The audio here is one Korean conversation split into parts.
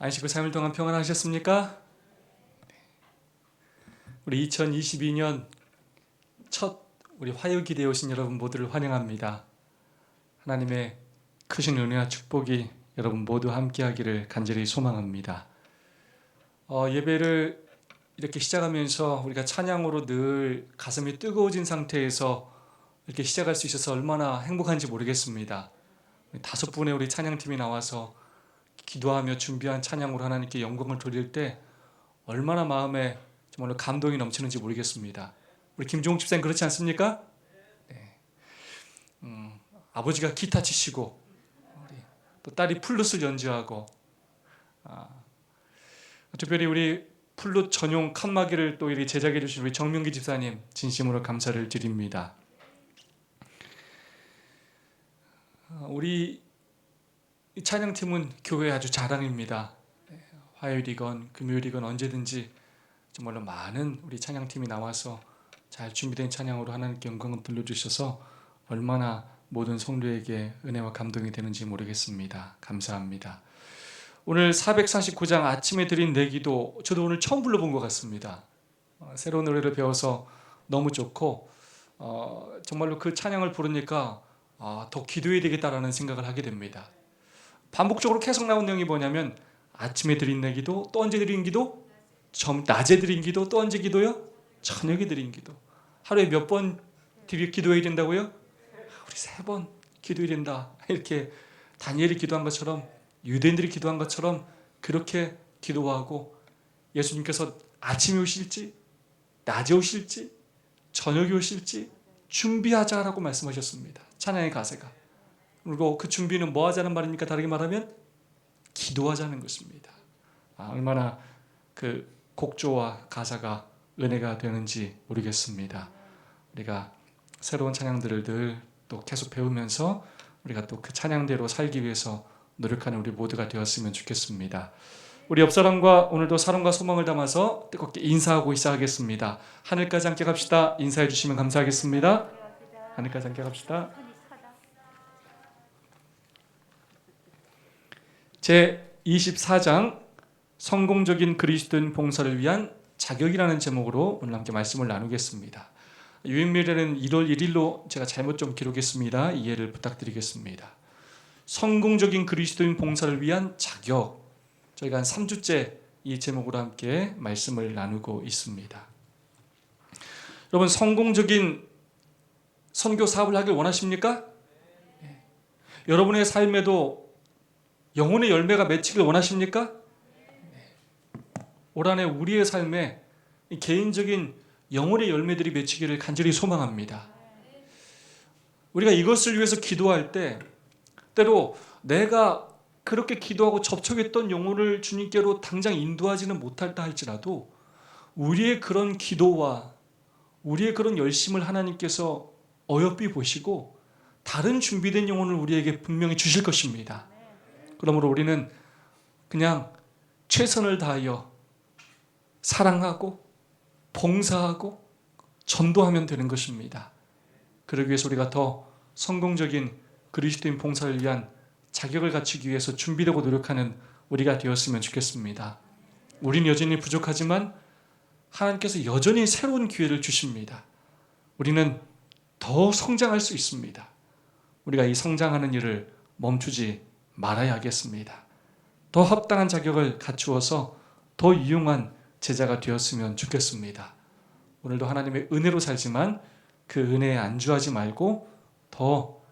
안식구 3일 동안 평안하셨습니까? 우리 2022년 첫 우리 화요기대에 오신 여러분 모두를 환영합니다. 하나님의 크신 은혜와 축복이 여러분 모두 함께하기를 간절히 소망합니다. 예배를 이렇게 시작하면서 우리가 찬양으로 늘 가슴이 뜨거워진 상태에서 이렇게 시작할 수 있어서 얼마나 행복한지 모르겠습니다. 5분의 우리 찬양팀이 나와서 기도하며 준비한 찬양으로 하나님께 영광을 돌릴 때 얼마나 마음에 정말로 감동이 넘치는지 모르겠습니다. 우리 김종욱 집사님 그렇지 않습니까? 네. 아버지가 기타 치시고 또 딸이 플룻을 연주하고 특별히 우리 플룻 전용 칸막이를 또 이렇게 제작해 주신 우리 정명기 집사님 진심으로 감사를 드립니다. 우리 찬양팀은 교회의 아주 자랑입니다. 화요일이건 금요일이건 언제든지 정말로 많은 우리 찬양팀이 나와서 잘 준비된 찬양으로 하나님께 영광을 돌려주셔서 얼마나 모든 성도에게 은혜와 감동이 되는지 모르겠습니다. 감사합니다. 오늘 449장 아침에 드린 내기도 저도 오늘 처음 불러본 것 같습니다. 새로운 노래를 배워서 너무 좋고 정말로 그 찬양을 부르니까 더 기도해야 되겠다라는 생각을 하게 됩니다. 반복적으로 계속 나온 내용이 뭐냐면 아침에 드린 내기도, 또 언제 드린 기도, 낮에 드린 기도, 또 언제 기도요? 저녁에 드린 기도. 하루에 몇 번 기도해야 된다고요? 우리 3번 기도해야 된다. 이렇게 다니엘이 기도한 것처럼, 유대인들이 기도한 것처럼 그렇게 기도하고 예수님께서 아침에 오실지, 낮에 오실지, 저녁에 오실지 준비하자라고 말씀하셨습니다. 찬양의 가사가. 그리고 그 준비는 뭐 하자는 말입니까? 다르게 말하면 기도하자는 것입니다. 얼마나 그 곡조와 가사가 은혜가 되는지 모르겠습니다. 우리가 새로운 찬양들을 늘 또 계속 배우면서 우리가 또 그 찬양대로 살기 위해서 노력하는 우리 모두가 되었으면 좋겠습니다. 우리 옆사람과 오늘도 사랑과 소망을 담아서 뜨겁게 인사하고 시작하겠습니다. 하늘까지 함께 갑시다. 인사해 주시면 감사하겠습니다. 하늘까지 함께 갑시다. 제 24장 성공적인 그리스도인 봉사를 위한 자격이라는 제목으로 오늘 함께 말씀을 나누겠습니다. 유인밀에는 1월 1일로 제가 잘못 좀 기록했습니다. 이해를 부탁드리겠습니다. 성공적인 그리스도인 봉사를 위한 자격, 저희가 한 3주째 이 제목으로 함께 말씀을 나누고 있습니다. 여러분, 성공적인 선교 사업을 하길 원하십니까? 네. 여러분의 삶에도 영혼의 열매가 맺히길 원하십니까? 올 한해 우리의 삶에 개인적인 영혼의 열매들이 맺히기를 간절히 소망합니다. 우리가 이것을 위해서 기도할 때 때로 내가 그렇게 기도하고 접촉했던 영혼을 주님께로 당장 인도하지는 못할다 할지라도 우리의 그런 기도와 우리의 그런 열심을 하나님께서 어여삐 보시고 다른 준비된 영혼을 우리에게 분명히 주실 것입니다. 그러므로 우리는 그냥 최선을 다하여 사랑하고 봉사하고 전도하면 되는 것입니다. 그러기 위해서 우리가 더 성공적인 그리스도인 봉사를 위한 자격을 갖추기 위해서 준비되고 노력하는 우리가 되었으면 좋겠습니다. 우리는 여전히 부족하지만 하나님께서 여전히 새로운 기회를 주십니다. 우리는 더 성장할 수 있습니다. 우리가 이 성장하는 일을 멈추지 말아야 하겠습니다. 더 합당한 자격을 갖추어서 더 유용한 제자가 되었으면 좋겠습니다. 오늘도 하나님의 은혜로 살지만 그 은혜에 안주하지 말고 더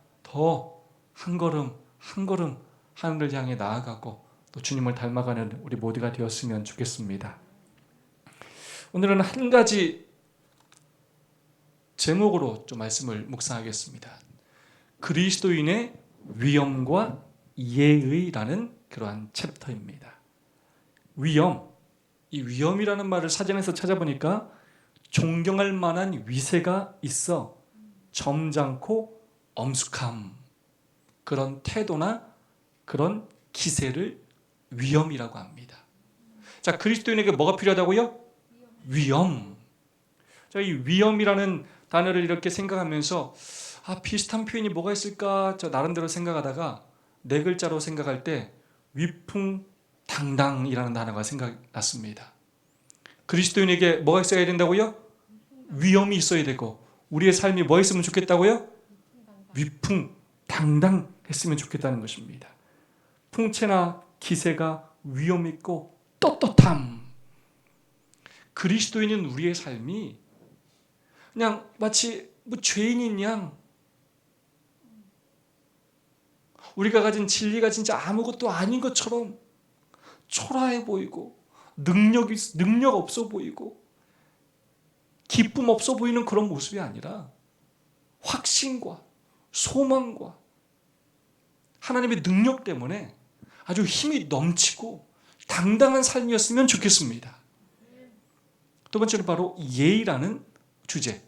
한 걸음 한 걸음 하늘을 향해 나아가고 또 주님을 닮아가는 우리 모두가 되었으면 좋겠습니다. 오늘은 한 가지 제목으로 좀 말씀을 묵상하겠습니다. 그리스도인의 위엄과 예의라는 그러한 챕터입니다. 위엄, 이 위엄이라는 말을 사전에서 찾아보니까 존경할 만한 위세가 있어 점잖고 엄숙함, 그런 태도나 그런 기세를 위엄이라고 합니다. 자, 그리스도인에게 뭐가 필요하다고요? 위엄. 자, 이 위엄이라는 단어를 이렇게 생각하면서 비슷한 표현이 뭐가 있을까 저 나름대로 생각하다가 4글자로 생각할 때 위풍 당당이라는 단어가 생각났습니다. 그리스도인에게 뭐가 있어야 된다고요? 위엄이 있어야 되고, 우리의 삶이 뭐 있으면 좋겠다고요? 위풍당당했으면 좋겠다는 것입니다. 풍채나 기세가 위엄 있고 떳떳함. 그리스도인은 우리의 삶이 그냥 마치 죄인인 양, 우리가 가진 진리가 진짜 아무것도 아닌 것처럼 초라해 보이고 능력 없어 보이고 기쁨 없어 보이는 그런 모습이 아니라 확신과 소망과 하나님의 능력 때문에 아주 힘이 넘치고 당당한 삶이었으면 좋겠습니다. 두 번째는 바로 예의라는 주제.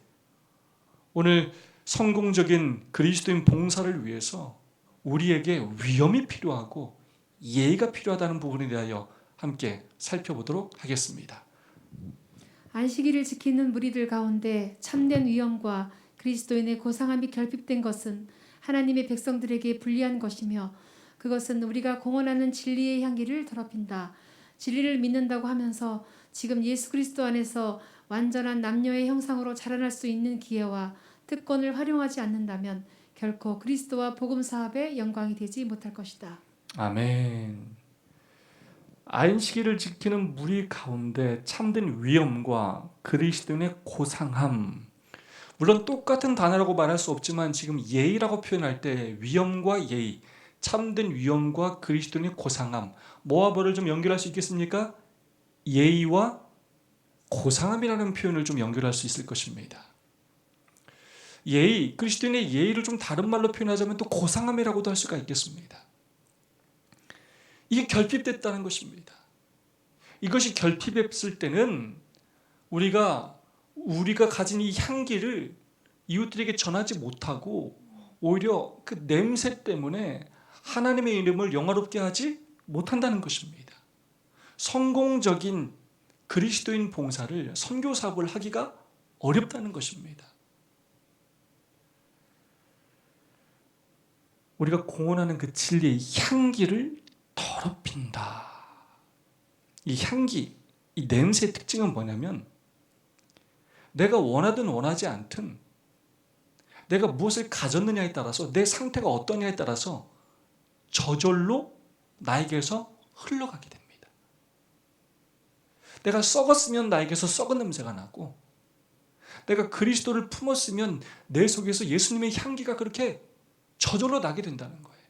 오늘 성공적인 그리스도인 봉사를 위해서 우리에게 위엄이 필요하고 예의가 필요하다는 부분에 대하여 함께 살펴보도록 하겠습니다. 안식일을 지키는 무리들 가운데 참된 위엄과 그리스도인의 고상함이 결핍된 것은 하나님의 백성들에게 불리한 것이며, 그것은 우리가 공언하는 진리의 향기를 더럽힌다. 진리를 믿는다고 하면서 지금 예수 그리스도 안에서 완전한 남녀의 형상으로 자라날 수 있는 기회와 특권을 활용하지 않는다면 결코 그리스도와 복음 사업의 영광이 되지 못할 것이다. 아멘. 안식일을 지키는 무리 가운데 참된 위엄과 그리스도인의 고상함. 물론 똑같은 단어라고 말할 수 없지만 지금 예의라고 표현할 때 위엄과 예의, 참된 위엄과 그리스도인의 고상함, 뭐와 뭐를 좀 연결할 수 있겠습니까? 예의와 고상함이라는 표현을 좀 연결할 수 있을 것입니다. 예의, 그리스도인의 예의를 좀 다른 말로 표현하자면 또 고상함이라고도 할 수가 있겠습니다. 이게 결핍됐다는 것입니다. 이것이 결핍했을 때는 우리가 가진 이 향기를 이웃들에게 전하지 못하고 오히려 그 냄새 때문에 하나님의 이름을 영화롭게 하지 못한다는 것입니다. 성공적인 그리스도인 봉사를, 선교 사업을 하기가 어렵다는 것입니다. 우리가 공언하는 그 진리의 향기를 더럽힌다. 이 향기, 이 냄새의 특징은 뭐냐면 내가 원하든 원하지 않든 내가 무엇을 가졌느냐에 따라서, 내 상태가 어떠냐에 따라서 저절로 나에게서 흘러가게 됩니다. 내가 썩었으면 나에게서 썩은 냄새가 나고, 내가 그리스도를 품었으면 내 속에서 예수님의 향기가 그렇게 저절로 나게 된다는 거예요.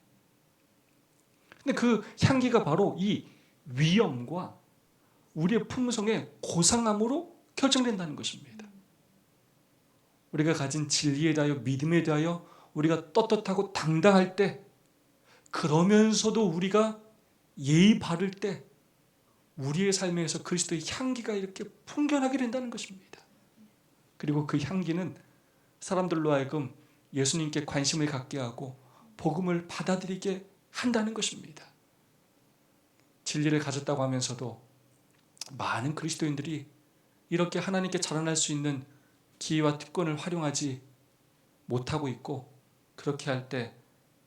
근데 그 향기가 바로 이 위엄과 우리의 품성의 고상함으로 결정된다는 것입니다. 우리가 가진 진리에 대하여, 믿음에 대하여 우리가 떳떳하고 당당할 때, 그러면서도 우리가 예의 바를 때 우리의 삶에서 그리스도의 향기가 이렇게 풍겨나게 된다는 것입니다. 그리고 그 향기는 사람들로 하여금 예수님께 관심을 갖게 하고 복음을 받아들이게 한다는 것입니다. 진리를 가졌다고 하면서도 많은 그리스도인들이 이렇게 하나님께 자라날 수 있는 기회와 특권을 활용하지 못하고 있고, 그렇게 할 때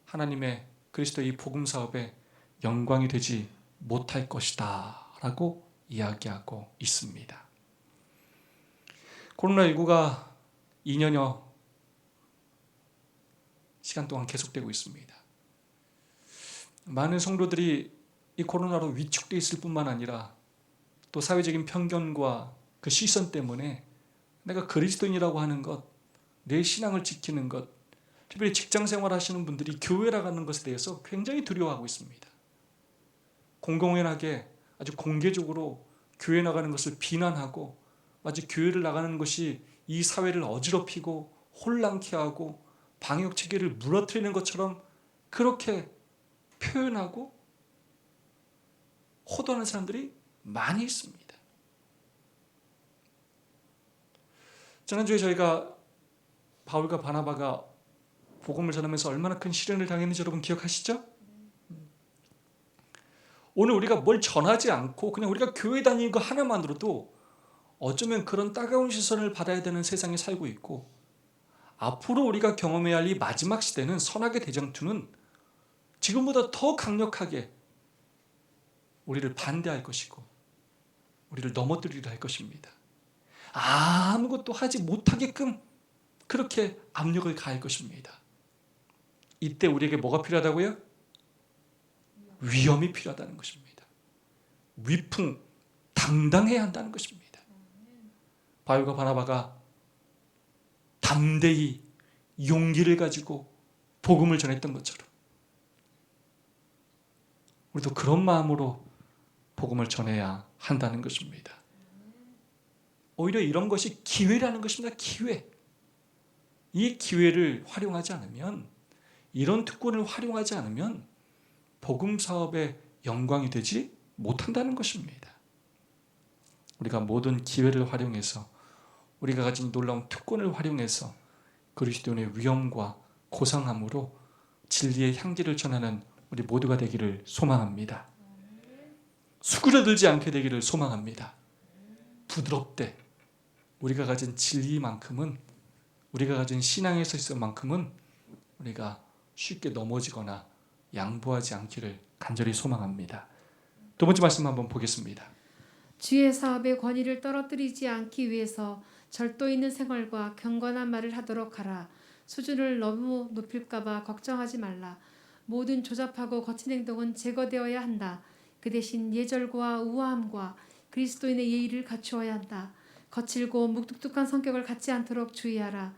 하나님의 그리스도의 복음 사업에 영광이 되지 못할 것이다 라고 이야기하고 있습니다. 코로나19가 2년여 시간 동안 계속되고 있습니다. 많은 성도들이 이 코로나로 위축되어 있을 뿐만 아니라 또 사회적인 편견과 그 시선 때문에 내가 그리스도인이라고 하는 것, 내 신앙을 지키는 것, 특별히 직장생활 하시는 분들이 교회 나가는 것에 대해서 굉장히 두려워하고 있습니다. 공공연하게 아주 공개적으로 교회 나가는 것을 비난하고, 마치 교회를 나가는 것이 이 사회를 어지럽히고 혼란케 하고 방역 체계를 무너뜨리는 것처럼 그렇게 표현하고 호도하는 사람들이 많이 있습니다. 지난주에 저희가 바울과 바나바가 복음을 전하면서 얼마나 큰 시련을 당했는지 여러분 기억하시죠? 오늘 우리가 뭘 전하지 않고 그냥 우리가 교회 다니는 거 하나만으로도 어쩌면 그런 따가운 시선을 받아야 되는 세상에 살고 있고, 앞으로 우리가 경험해야 할 이 마지막 시대는, 선악의 대장투는 지금보다 더 강력하게 우리를 반대할 것이고 우리를 넘어뜨리려 할 것입니다. 아무것도 하지 못하게끔 그렇게 압력을 가할 것입니다. 이때 우리에게 뭐가 필요하다고요? 위엄이 필요하다는 것입니다. 위풍 당당해야 한다는 것입니다. 바울과 바나바가 담대히 용기를 가지고 복음을 전했던 것처럼 우리도 그런 마음으로 복음을 전해야 한다는 것입니다. 오히려 이런 것이 기회라는 것입니다. 기회. 이 기회를 활용하지 않으면, 이런 특권을 활용하지 않으면 복음 사업의 영광이 되지 못한다는 것입니다. 우리가 모든 기회를 활용해서, 우리가 가진 놀라운 특권을 활용해서 그리스도인의 위엄과 고상함으로 진리의 향기를 전하는 우리 모두가 되기를 소망합니다. 수그러들지 않게 되기를 소망합니다. 부드럽되 우리가 가진 진리만큼은, 우리가 가진 신앙에 있어서만큼은 우리가 쉽게 넘어지거나 양보하지 않기를 간절히 소망합니다. 두 번째 말씀 한번 보겠습니다. 주의 사업의 권위를 떨어뜨리지 않기 위해서 절도 있는 생활과 경건한 말을 하도록 하라. 수준을 너무 높일까봐 걱정하지 말라. 모든 조잡하고 거친 행동은 제거되어야 한다. 그 대신 예절과 우아함과 그리스도인의 예의를 갖추어야 한다. 거칠고 묵뚝뚝한 성격을 갖지 않도록 주의하라.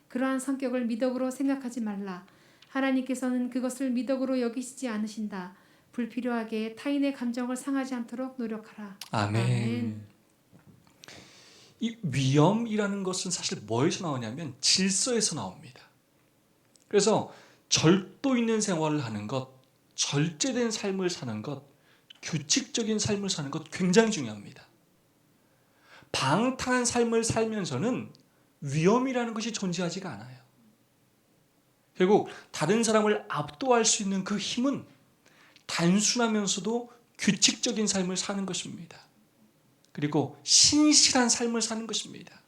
그러한 성격을 미덕으로 생각하지 말라. 하나님께서는 그것을 미덕으로 여기시지 않으신다. 불필요하게 타인의 감정을 상하지 않도록 노력하라. 아멘. 아멘. 이 위엄이라는 것은 사실 뭐에서 나오냐면 질서에서 나옵니다. 그래서 절도 있는 생활을 하는 것, 절제된 삶을 사는 것, 규칙적인 삶을 사는 것 굉장히 중요합니다. 방탕한 삶을 살면서는 위엄이라는 것이 존재하지가 않아요. 결국 다른 사람을 압도할 수 있는 그 힘은 단순하면서도 규칙적인 삶을 사는 것입니다. 그리고 신실한 삶을 사는 것입니다.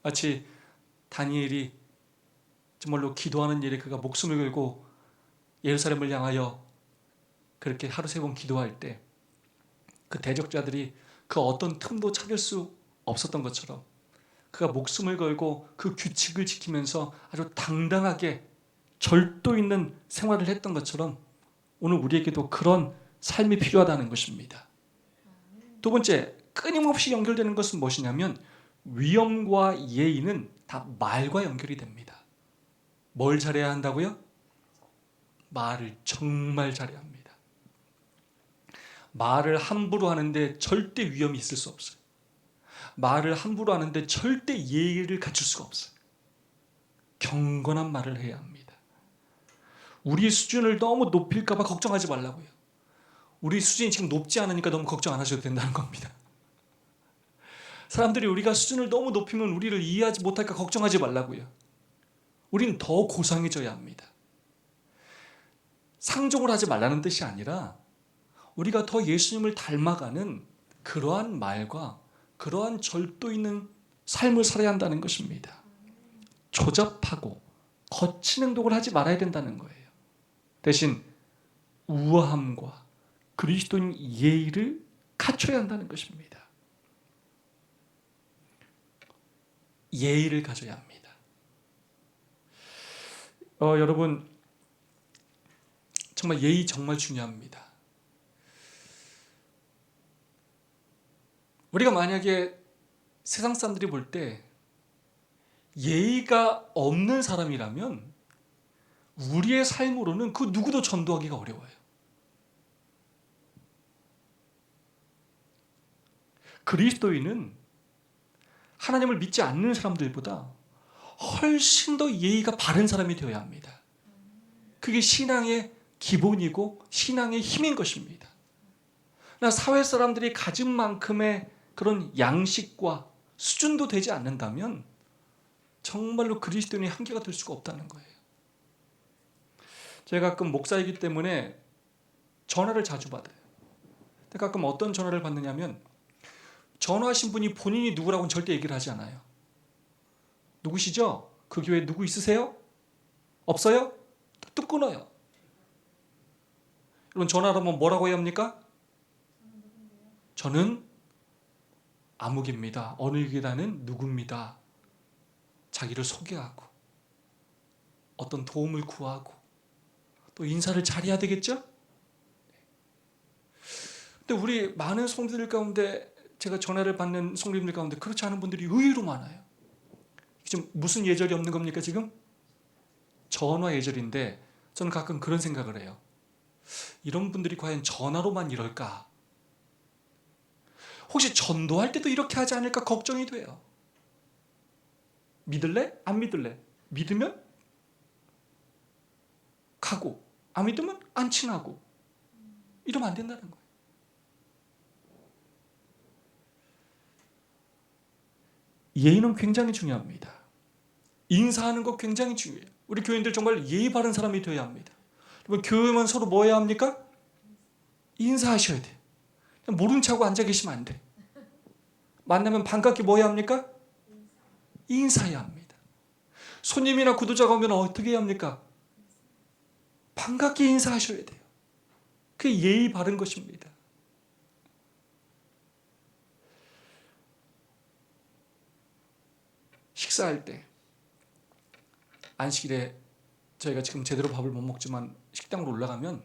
마치 다니엘이 정말로 기도하는 일에 그가 목숨을 걸고 예루살렘을 향하여 그렇게 하루 3번 기도할 때 그 대적자들이 그 어떤 틈도 찾을 수 없었던 것처럼 그가 목숨을 걸고 그 규칙을 지키면서 아주 당당하게 절도 있는 생활을 했던 것처럼 오늘 우리에게도 그런 삶이 필요하다는 것입니다. 두 번째, 끊임없이 연결되는 것은 무엇이냐면 위엄과 예의는 다 말과 연결이 됩니다. 뭘 잘해야 한다고요? 말을 정말 잘해야 합니다. 말을 함부로 하는데 절대 위엄이 있을 수 없어요. 말을 함부로 하는데 절대 예의를 갖출 수가 없어요. 경건한 말을 해야 합니다. 우리 수준을 너무 높일까 봐 걱정하지 말라고요. 우리 수준이 지금 높지 않으니까 너무 걱정 안 하셔도 된다는 겁니다. 사람들이 우리가 수준을 너무 높이면 우리를 이해하지 못할까 걱정하지 말라고요. 우리는 더 고상해져야 합니다. 상종을 하지 말라는 뜻이 아니라 우리가 더 예수님을 닮아가는 그러한 말과 그러한 절도 있는 삶을 살아야 한다는 것입니다. 조잡하고 거친 행동을 하지 말아야 된다는 거예요. 대신 우아함과 그리스도인 예의를 갖춰야 한다는 것입니다. 예의를 가져야 합니다. 여러분, 정말 예의 정말 중요합니다. 우리가 만약에 세상 사람들이 볼 때 예의가 없는 사람이라면 우리의 삶으로는 그 누구도 전도하기가 어려워요. 그리스도인은 하나님을 믿지 않는 사람들보다 훨씬 더 예의가 바른 사람이 되어야 합니다. 그게 신앙의 기본이고 신앙의 힘인 것입니다. 나 사회 사람들이 가진 만큼의 그런 양식과 수준도 되지 않는다면 정말로 그리스도인의 한계가 될 수가 없다는 거예요. 제가 가끔 목사이기 때문에 전화를 자주 받아요. 근데 가끔 어떤 전화를 받느냐면 전화하신 분이 본인이 누구라고는 절대 얘기를 하지 않아요. 누구시죠? 그 교회에 누구 있으세요? 없어요? 뚝 끊어요. 여러분 전화를 하면 뭐라고 해야 합니까? 저는 아무개입니다. 어느 교회다는 누구입니다. 자기를 소개하고 어떤 도움을 구하고 또 인사를 잘해야 되겠죠? 근데 우리 많은 성도들 가운데 제가 전화를 받는 성도님들 가운데 그렇지 않은 분들이 의외로 많아요. 지금 무슨 예절이 없는 겁니까 지금? 전화 예절인데 저는 가끔 그런 생각을 해요. 이런 분들이 과연 전화로만 이럴까? 혹시 전도할 때도 이렇게 하지 않을까 걱정이 돼요. 믿을래? 안 믿을래? 믿으면 가고 안 믿으면 안 친하고 이러면 안 된다는 거예요. 예의는 굉장히 중요합니다. 인사하는 거 굉장히 중요해요. 우리 교인들 정말 예의 바른 사람이 되어야 합니다. 교회만 서로 뭐 해야 합니까? 인사하셔야 돼. 모른 척하고 앉아 계시면 안 돼. 만나면 반갑게 뭐 해야 합니까? 인사해야 합니다. 손님이나 구도자가 오면 어떻게 해야 합니까? 반갑게 인사하셔야 돼요. 그게 예의 바른 것입니다. 식사할 때 안식일에 저희가 지금 제대로 밥을 못 먹지만 식당으로 올라가면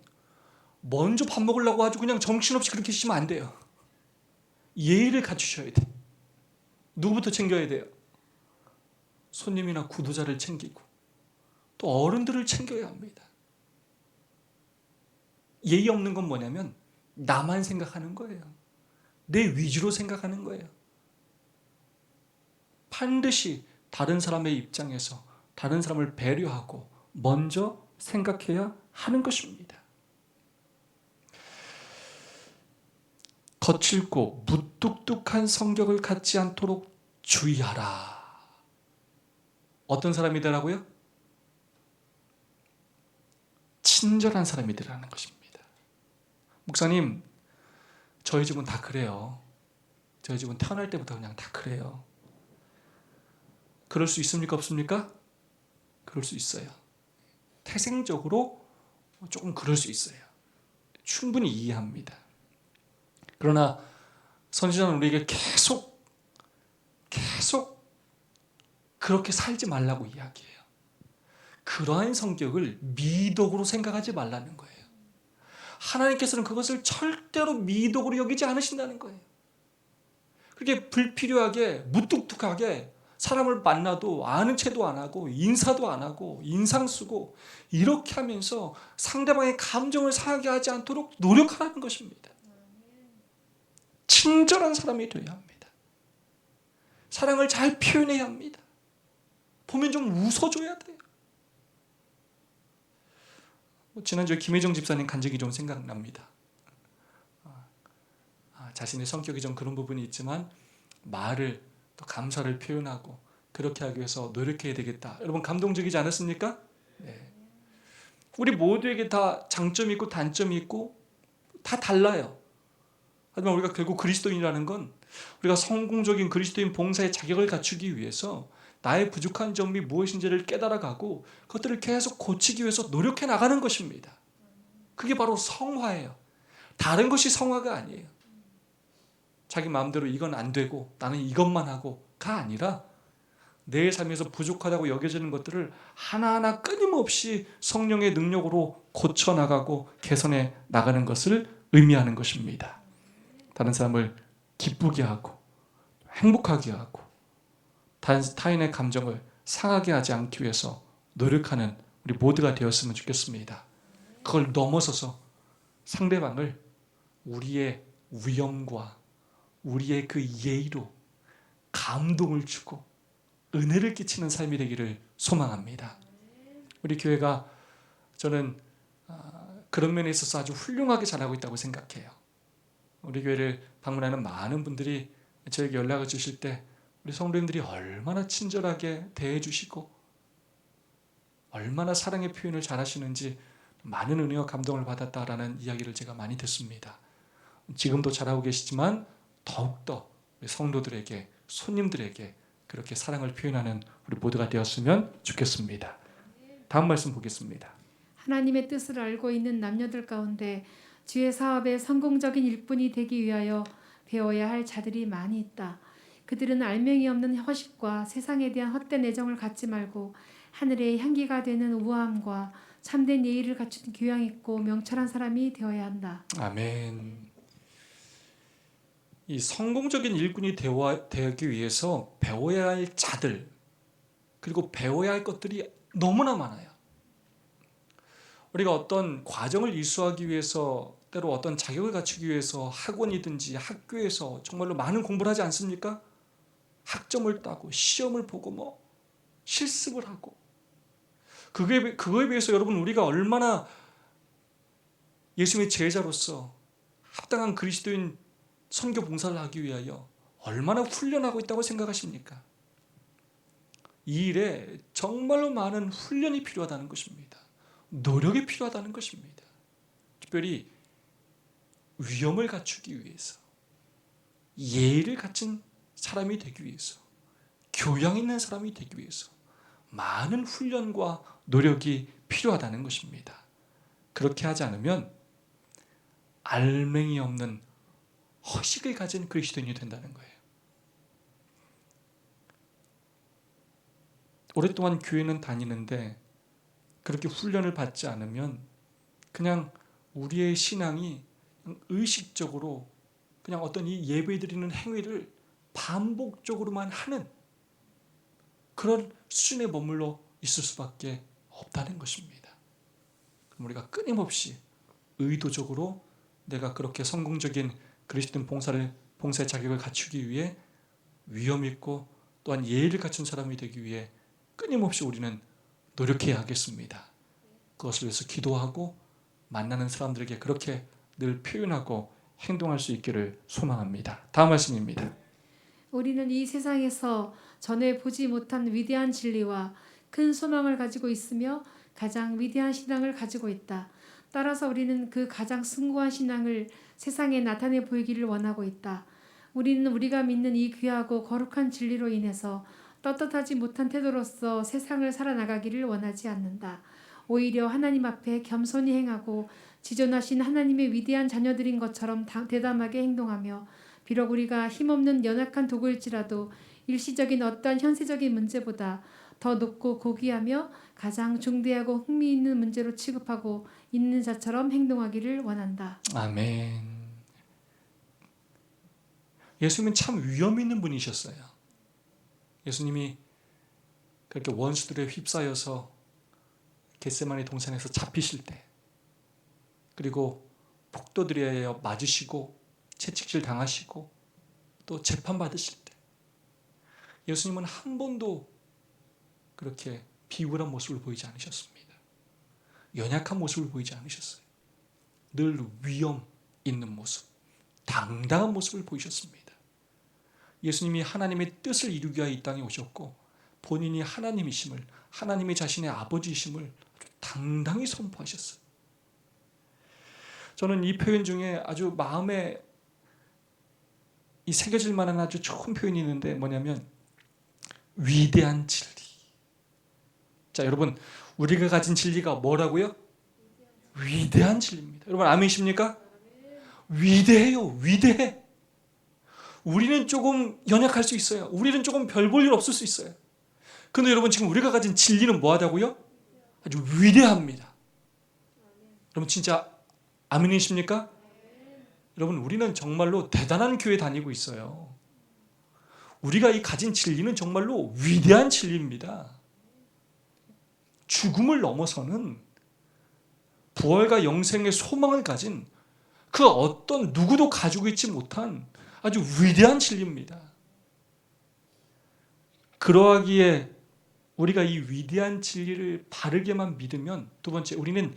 먼저 밥 먹으려고 아주 그냥 정신없이 그렇게 드시면 안 돼요. 예의를 갖추셔야 돼. 누구부터 챙겨야 돼요? 손님이나 구도자를 챙기고 또 어른들을 챙겨야 합니다. 예의 없는 건 뭐냐면 나만 생각하는 거예요. 내 위주로 생각하는 거예요. 반드시 다른 사람의 입장에서 다른 사람을 배려하고 먼저 생각해야 하는 것입니다. 거칠고 무뚝뚝한 성격을 갖지 않도록 주의하라. 어떤 사람이 되라고요? 친절한 사람이 되라는 것입니다. 목사님, 저희 집은 다 그래요. 저희 집은 태어날 때부터 그냥 다 그래요. 그럴 수 있습니까? 없습니까? 그럴 수 있어요. 태생적으로 조금 그럴 수 있어요. 충분히 이해합니다. 그러나 선지자는 우리에게 계속 그렇게 살지 말라고 이야기해요. 그러한 성격을 미덕으로 생각하지 말라는 거예요. 하나님께서는 그것을 절대로 미덕으로 여기지 않으신다는 거예요. 그렇게 불필요하게 무뚝뚝하게 사람을 만나도 아는 체도 안 하고 인사도 안 하고 인상 쓰고 이렇게 하면서 상대방의 감정을 상하게 하지 않도록 노력하라는 것입니다. 친절한 사람이 되어야 합니다. 사랑을 잘 표현해야 합니다. 보면 좀 웃어줘야 돼요. 지난주에 김혜정 집사님 간 적이 좀 생각납니다. 자신의 성격이 좀 그런 부분이 있지만 말을 또 감사를 표현하고 그렇게 하기 위해서 노력해야 되겠다. 여러분 감동적이지 않았습니까? 네. 우리 모두에게 다 장점이 있고 단점이 있고 다 달라요. 하지만 우리가 결국 그리스도인이라는 건 우리가 성공적인 그리스도인 봉사의 자격을 갖추기 위해서 나의 부족한 점이 무엇인지를 깨달아가고 그것들을 계속 고치기 위해서 노력해 나가는 것입니다. 그게 바로 성화예요. 다른 것이 성화가 아니에요. 자기 마음대로 이건 안 되고 나는 이것만 하고가 아니라 내 삶에서 부족하다고 여겨지는 것들을 하나하나 끊임없이 성령의 능력으로 고쳐나가고 개선해 나가는 것을 의미하는 것입니다. 다른 사람을 기쁘게 하고 행복하게 하고 타인의 감정을 상하게 하지 않기 위해서 노력하는 우리 모두가 되었으면 좋겠습니다. 그걸 넘어서서 상대방을 우리의 위엄과 우리의 그 예의로 감동을 주고 은혜를 끼치는 삶이 되기를 소망합니다. 우리 교회가 저는 그런 면에 있어서 아주 훌륭하게 잘하고 있다고 생각해요. 우리 교회를 방문하는 많은 분들이 저에게 연락을 주실 때 우리 성도님들이 얼마나 친절하게 대해주시고 얼마나 사랑의 표현을 잘하시는지 많은 은혜와 감동을 받았다라는 이야기를 제가 많이 듣습니다. 지금도 잘하고 계시지만 더욱더 우리 성도들에게 손님들에게 그렇게 사랑을 표현하는 우리 모두가 되었으면 좋겠습니다. 다음 말씀 보겠습니다. 하나님의 뜻을 알고 있는 남녀들 가운데 주의 사업의 성공적인 일꾼이 되기 위하여 배워야 할 자들이 많이 있다. 그들은 알맹이 없는 허식과 세상에 대한 헛된 애정을 갖지 말고 하늘의 향기가 되는 우아함과 참된 예의를 갖춘 교양 있고 명철한 사람이 되어야 한다. 아멘. 이 성공적인 일꾼이 되기 위해서 배워야 할 자들, 그리고 배워야 할 것들이 너무나 많아요. 우리가 어떤 과정을 이수하기 위해서, 때로 어떤 자격을 갖추기 위해서 학원이든지 학교에서 정말로 많은 공부를 하지 않습니까? 학점을 따고 시험을 보고 실습을 하고, 그거에 비해서 여러분, 우리가 얼마나 예수님의 제자로서 합당한 그리스도인 선교 봉사를 하기 위하여 얼마나 훈련하고 있다고 생각하십니까? 이 일에 정말로 많은 훈련이 필요하다는 것입니다. 노력이 필요하다는 것입니다. 특별히 위엄을 갖추기 위해서, 예의를 갖춘 사람이 되기 위해서, 교양 있는 사람이 되기 위해서 많은 훈련과 노력이 필요하다는 것입니다. 그렇게 하지 않으면 알맹이 없는 허식을 가진 그리스도인이 된다는 거예요. 오랫동안 교회는 다니는데 그렇게 훈련을 받지 않으면 그냥 우리의 신앙이 의식적으로 그냥 어떤 이 예배드리는 행위를 반복적으로만 하는 그런 수준에 머물러 있을 수밖에 없다는 것입니다. 그럼 우리가 끊임없이 의도적으로 내가 그렇게 성공적인 그리스도인 봉사의 자격을 갖추기 위해 위엄 있고 또한 예의를 갖춘 사람이 되기 위해 끊임없이 우리는 노력해야 하겠습니다. 그것을 위해서 기도하고 만나는 사람들에게 그렇게 늘 표현하고 행동할 수 있기를 소망합니다. 다음 말씀입니다. 우리는 이 세상에서 전에 보지 못한 위대한 진리와 큰 소망을 가지고 있으며 가장 위대한 신앙을 가지고 있다. 따라서 우리는 그 가장 숭고한 신앙을 세상에 나타내 보이기를 원하고 있다. 우리는 우리가 믿는 이 귀하고 거룩한 진리로 인해서 떳떳하지 못한 태도로서 세상을 살아나가기를 원하지 않는다. 오히려 하나님 앞에 겸손히 행하고 지존하신 하나님의 위대한 자녀들인 것처럼 대담하게 행동하며, 비록 우리가 힘없는 연약한 도구일지라도 일시적인 어떠한 현세적인 문제보다 더 높고 고귀하며 가장 중대하고 흥미있는 문제로 취급하고 있는 자처럼 행동하기를 원한다. 아멘. 예수님은 참 위엄 있는 분이셨어요. 예수님이 그렇게 원수들에 휩싸여서 겟세마네 동산에서 잡히실 때, 그리고 폭도들에 의하여 맞으시고 채찍질 당하시고 또 재판받으실 때, 예수님은 한 번도 그렇게 비굴한 모습을 보이지 않으셨습니다. 연약한 모습을 보이지 않으셨어요. 늘 위엄 있는 모습, 당당한 모습을 보이셨습니다. 예수님이 하나님의 뜻을 이루기 위하여 이 땅에 오셨고 본인이 하나님이심을, 하나님이 자신의 아버지이심을 아주 당당히 선포하셨어요. 저는 이 표현 중에 아주 마음에 이 새겨질 만한 아주 좋은 표현이 있는데 뭐냐면 위대한 진리. 자, 여러분, 우리가 가진 진리가 뭐라고요? 위대한 진리입니다. 여러분 아멘이십니까? 위대해요. 위대해. 우리는 조금 연약할 수 있어요. 우리는 조금 별 볼 일 없을 수 있어요. 그런데 여러분, 지금 우리가 가진 진리는 뭐하다고요? 아주 위대합니다. 여러분 진짜 아멘이십니까? 여러분, 우리는 정말로 대단한 교회 다니고 있어요. 우리가 이 가진 진리는 정말로 위대한 진리입니다. 죽음을 넘어서는 부활과 영생의 소망을 가진 그 어떤 누구도 가지고 있지 못한 아주 위대한 진리입니다. 그러하기에 우리가 이 위대한 진리를 바르게만 믿으면, 두 번째, 우리는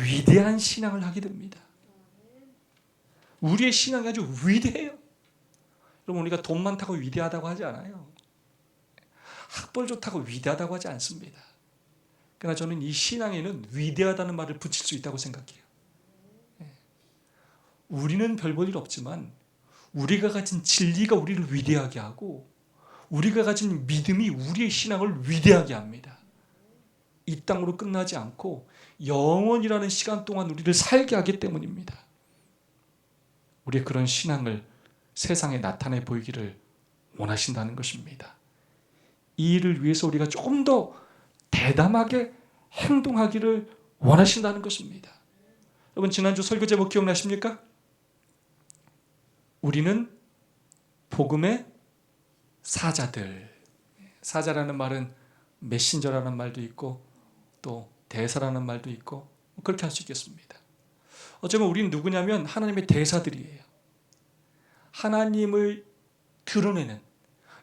위대한 신앙을 하게 됩니다. 우리의 신앙이 아주 위대해요. 여러분, 우리가 돈 많다고 위대하다고 하지 않아요. 학벌 좋다고 위대하다고 하지 않습니다. 그러나 저는 이 신앙에는 위대하다는 말을 붙일 수 있다고 생각해요. 우리는 별 볼 일 없지만 우리가 가진 진리가 우리를 위대하게 하고 우리가 가진 믿음이 우리의 신앙을 위대하게 합니다. 이 땅으로 끝나지 않고 영원이라는 시간 동안 우리를 살게 하기 때문입니다. 우리의 그런 신앙을 세상에 나타내 보이기를 원하신다는 것입니다. 이 일을 위해서 우리가 조금 더 대담하게 행동하기를 원하신다는 것입니다. 여러분, 지난주 설교 제목 기억나십니까? 우리는 복음의 사자들. 사자라는 말은 메신저라는 말도 있고 또 대사라는 말도 있고 그렇게 할 수 있겠습니다. 어쩌면 우리는 누구냐면 하나님의 대사들이에요. 하나님을 드러내는,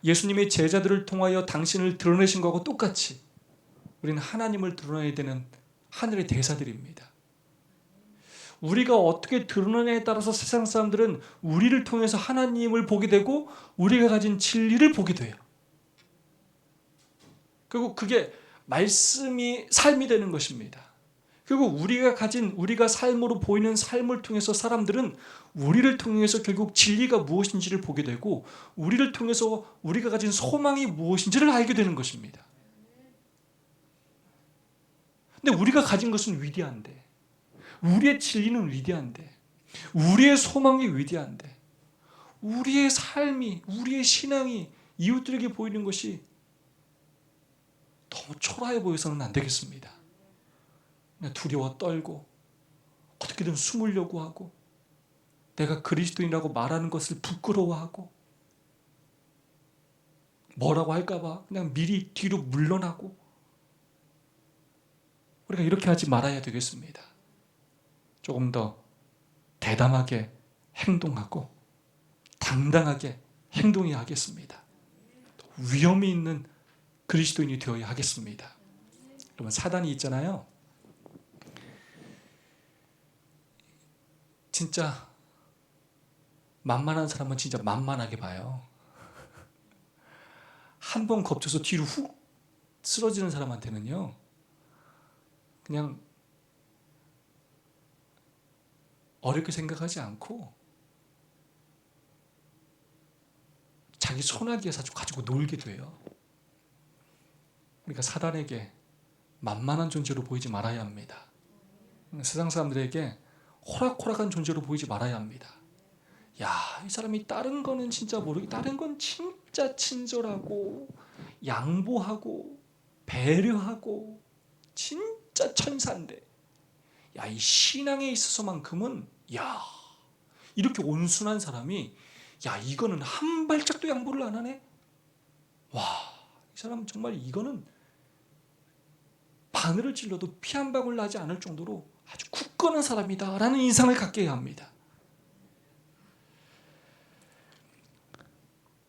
예수님의 제자들을 통하여 당신을 드러내신 것과 똑같이 우리는 하나님을 드러내야 되는 하늘의 대사들입니다. 우리가 어떻게 드러내냐에 따라서 세상 사람들은 우리를 통해서 하나님을 보게 되고 우리가 가진 진리를 보게 돼요. 그리고 그게 말씀이 삶이 되는 것입니다. 그리고 우리가 삶으로 보이는 삶을 통해서 사람들은 우리를 통해서 결국 진리가 무엇인지를 보게 되고 우리를 통해서 우리가 가진 소망이 무엇인지를 알게 되는 것입니다. 근데 우리가 가진 것은 위대한데, 우리의 진리는 위대한데, 우리의 소망이 위대한데, 우리의 삶이, 우리의 신앙이 이웃들에게 보이는 것이 너무 초라해 보여서는 안 되겠습니다. 그냥 두려워 떨고 어떻게든 숨으려고 하고 내가 그리스도인이라고 말하는 것을 부끄러워하고 뭐라고 할까봐 그냥 미리 뒤로 물러나고, 우리가 이렇게 하지 말아야 되겠습니다. 조금 더 대담하게 행동하고 당당하게 행동해야 하겠습니다. 위험이 있는 그리스도인이 되어야 하겠습니다. 여러분, 사단이 있잖아요. 진짜 만만한 사람은 진짜 만만하게 봐요. 한 번 겁쳐서 뒤로 훅 쓰러지는 사람한테는요, 그냥 어렵게 생각하지 않고 자기 소나기에 가지고 놀게 돼요. 그러니까 사단에게 만만한 존재로 보이지 말아야 합니다. 세상 사람들에게 호락호락한 존재로 보이지 말아야 합니다. 야, 이 사람이 다른 거는 진짜 모르게, 다른 건 진짜 친절하고 양보하고 배려하고 진짜 천사인데, 야, 이 신앙에 있어서만큼은, 야, 이렇게 온순한 사람이, 야, 이거는 한 발짝도 양보를 안 하네. 와, 이 사람 정말 이거는 바늘을 찔러도 피 한 방울 나지 않을 정도로 아주 굳건한 사람이다 라는 인상을 갖게 해야 합니다.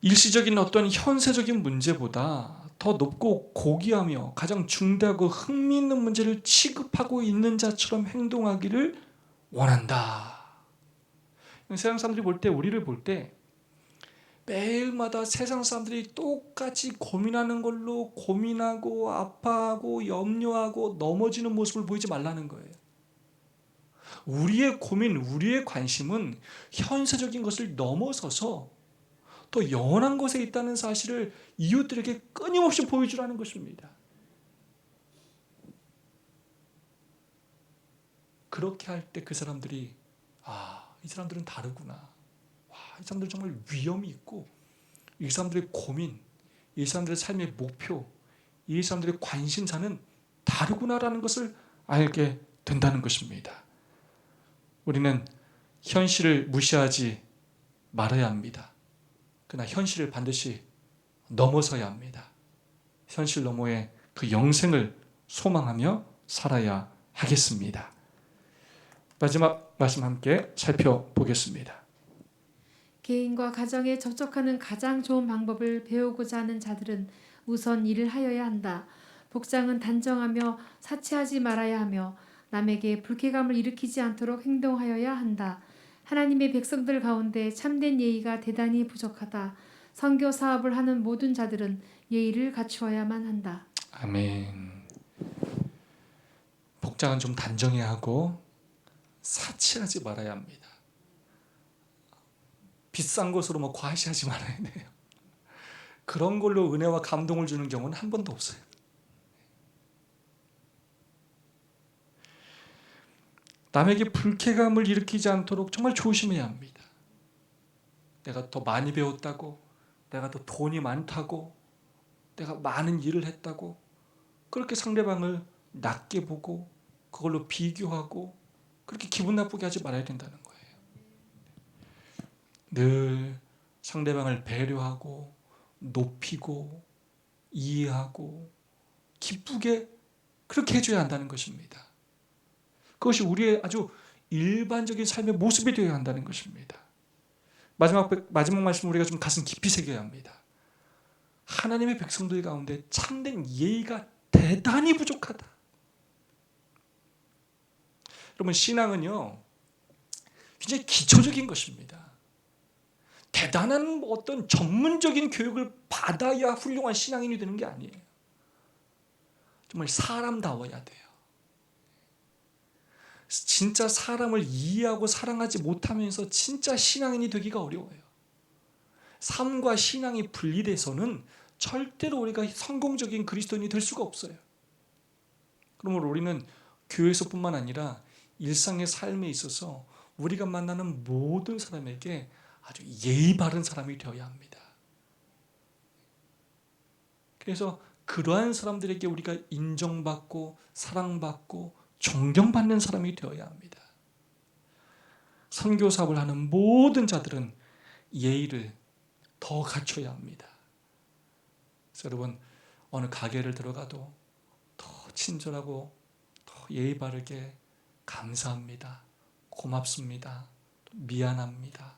일시적인 어떤 현세적인 문제보다 더 높고 고귀하며 가장 중대하고 흥미있는 문제를 취급하고 있는 자처럼 행동하기를 원한다. 세상 사람들이 볼 때, 우리를 볼 때 매일마다 세상 사람들이 똑같이 고민하는 걸로 고민하고 아파하고 염려하고 넘어지는 모습을 보이지 말라는 거예요. 우리의 고민, 우리의 관심은 현세적인 것을 넘어서서 더 영원한 것에 있다는 사실을 이웃들에게 끊임없이 보여주라는 것입니다. 그렇게 할 때 그 사람들이, 아, 이 사람들은 다르구나. 와, 이 사람들은 정말 위험이 있고, 이 사람들의 고민, 이 사람들의 삶의 목표, 이 사람들의 관심사는 다르구나라는 것을 알게 된다는 것입니다. 우리는 현실을 무시하지 말아야 합니다. 그러나 현실을 반드시 넘어서야 합니다. 현실 너머의 그 영생을 소망하며 살아야 하겠습니다. 마지막 말씀 함께 살펴보겠습니다. 개인과 가정에 접촉하는 가장 좋은 방법을 배우고자 하는 자들은 우선 일을 하여야 한다. 복장은 단정하며 사치하지 말아야 하며 남에게 불쾌감을 일으키지 않도록 행동하여야 한다. 하나님의 백성들 가운데 참된 예의가 대단히 부족하다. 선교 사업을 하는 모든 자들은 예의를 갖추어야만 한다. 아멘. 복장은 좀 단정해야 하고 사치하지 말아야 합니다. 비싼 것으로 뭐 과시하지 말아야 돼요. 그런 걸로 은혜와 감동을 주는 경우는 한 번도 없어요. 남에게 불쾌감을 일으키지 않도록 정말 조심해야 합니다. 내가 더 많이 배웠다고, 내가 더 돈이 많다고, 내가 많은 일을 했다고 그렇게 상대방을 낮게 보고 그걸로 비교하고 그렇게 기분 나쁘게 하지 말아야 된다는 거예요. 늘 상대방을 배려하고 높이고 이해하고 기쁘게 그렇게 해줘야 한다는 것입니다. 그것이 우리의 아주 일반적인 삶의 모습이 되어야 한다는 것입니다. 마지막 말씀 우리가 좀 가슴 깊이 새겨야 합니다. 하나님의 백성들 가운데 참된 예의가 대단히 부족하다. 여러분, 신앙은요 굉장히 기초적인 것입니다. 대단한 어떤 전문적인 교육을 받아야 훌륭한 신앙인이 되는 게 아니에요. 정말 사람다워야 돼요. 진짜 사람을 이해하고 사랑하지 못하면서 진짜 신앙인이 되기가 어려워요. 삶과 신앙이 분리돼서는 절대로 우리가 성공적인 그리스도인이 될 수가 없어요. 그러므로 우리는 교회에서뿐만 아니라 일상의 삶에 있어서 우리가 만나는 모든 사람에게 아주 예의 바른 사람이 되어야 합니다. 그래서 그러한 사람들에게 우리가 인정받고 사랑받고 존경받는 사람이 되어야 합니다. 선교 사업을 하는 모든 자들은 예의를 더 갖춰야 합니다. 그래서 여러분, 어느 가게를 들어가도 더 친절하고 더 예의 바르게 감사합니다, 고맙습니다, 미안합니다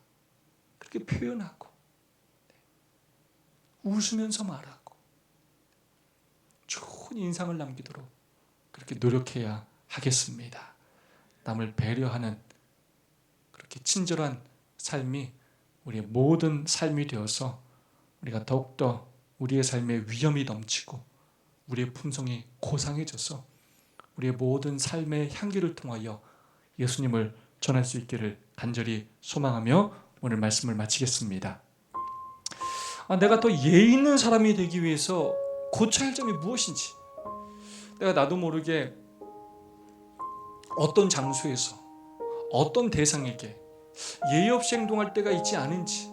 그렇게 표현하고 웃으면서 말하고 좋은 인상을 남기도록 그렇게 노력해야 하겠습니다. 남을 배려하는 그렇게 친절한 삶이 우리의 모든 삶이 되어서 우리가 더욱더 우리의 삶에 위엄이 넘치고 우리의 품성이 고상해져서 우리의 모든 삶의 향기를 통하여 예수님을 전할 수 있기를 간절히 소망하며 오늘 말씀을 마치겠습니다. 내가 더 예의 있는 사람이 되기 위해서 고쳐야 할 점이 무엇인지, 내가 나도 모르게 어떤 장소에서 어떤 대상에게 예의 없이 행동할 때가 있지 않은지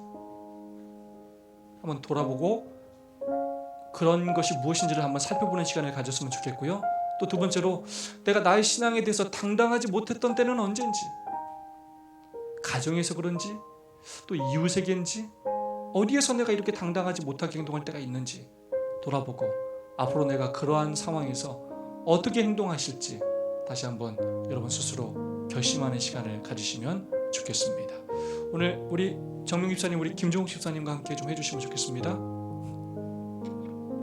한번 돌아보고 그런 것이 무엇인지를 한번 살펴보는 시간을 가졌으면 좋겠고요. 또 두 번째로, 내가 나의 신앙에 대해서 당당하지 못했던 때는 언젠지, 가정에서 그런지 또 이웃에게인지 어디에서 내가 이렇게 당당하지 못하게 행동할 때가 있는지 돌아보고 앞으로 내가 그러한 상황에서 어떻게 행동하실지 다시 한번 여러분 스스로 결심하는 시간을 가지시면 좋겠습니다. 오늘 우리 정명 집사님, 우리 김종욱 집사님과 함께 좀 해주시면 좋겠습니다.